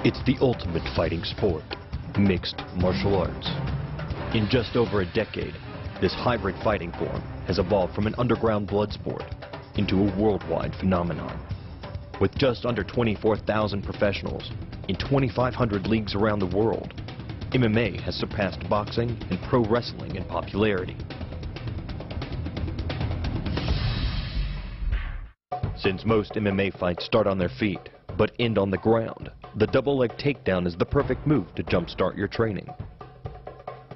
It's the ultimate fighting sport, mixed martial arts. In just over a decade, this hybrid fighting form has evolved from an underground blood sport into a worldwide phenomenon. With just under 24,000 professionals in 2,500 leagues around the world, MMA has surpassed boxing and pro wrestling in popularity. Since most MMA fights start on their feet, but end on the ground, the double leg takedown is the perfect move to jumpstart your training.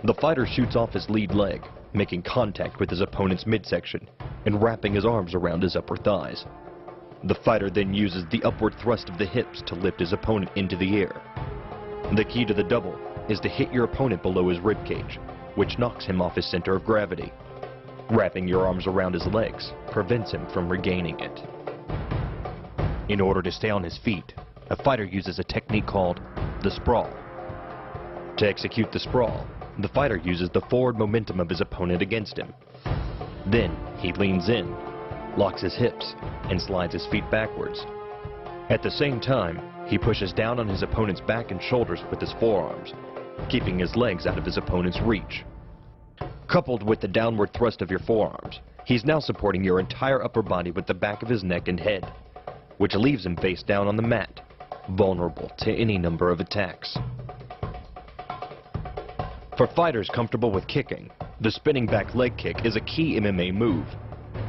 The fighter shoots off his lead leg, making contact with his opponent's midsection and wrapping his arms around his upper thighs. The fighter then uses the upward thrust of the hips to lift his opponent into the air. The key to the double is to hit your opponent below his ribcage, which knocks him off his center of gravity. Wrapping your arms around his legs prevents him from regaining it. In order to stay on his feet, a fighter uses a technique called the sprawl. To execute the sprawl, the fighter uses the forward momentum of his opponent against him. Then he leans in, locks his hips, and slides his feet backwards. At the same time, he pushes down on his opponent's back and shoulders with his forearms, keeping his legs out of his opponent's reach. Coupled with the downward thrust of your forearms, he's now supporting your entire upper body with the back of his neck and head, which leaves him face down on the mat, vulnerable to any number of attacks. For fighters comfortable with kicking, the spinning back leg kick is a key MMA move.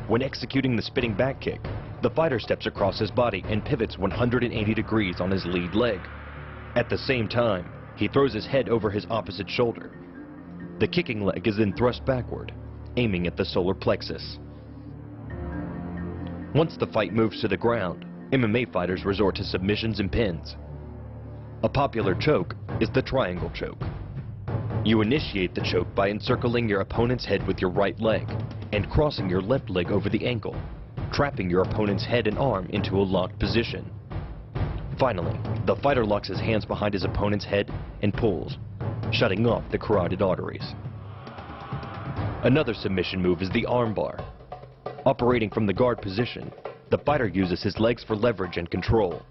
When executing the spinning back kick, the fighter steps across his body and pivots 180 degrees on his lead leg. At the same time, he throws his head over his opposite shoulder. The kicking leg is then thrust backward, aiming at the solar plexus. Once the fight moves to the ground, MMA fighters resort to submissions and pins. A popular choke is the triangle choke. You initiate the choke by encircling your opponent's head with your right leg and crossing your left leg over the ankle, trapping your opponent's head and arm into a locked position. Finally, the fighter locks his hands behind his opponent's head and pulls, shutting off the carotid arteries. Another submission move is the armbar. Operating from the guard position, the fighter uses his legs for leverage and control.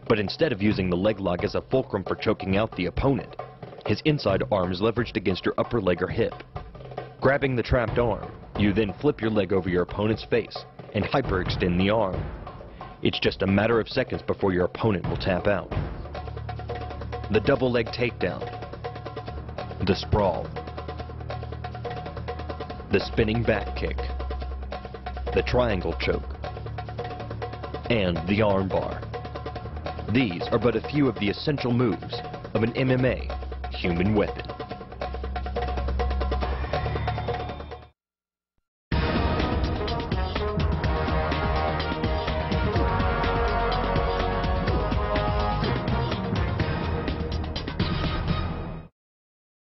But instead of using the leg lock as a fulcrum for choking out the opponent, his inside arm is leveraged against your upper leg or hip. Grabbing the trapped arm, you then flip your leg over your opponent's face and hyperextend the arm. It's just a matter of seconds before your opponent will tap out. The double leg takedown, the sprawl, the spinning back kick, the triangle choke, and the armbar. These are but a few of the essential moves of an MMA human weapon.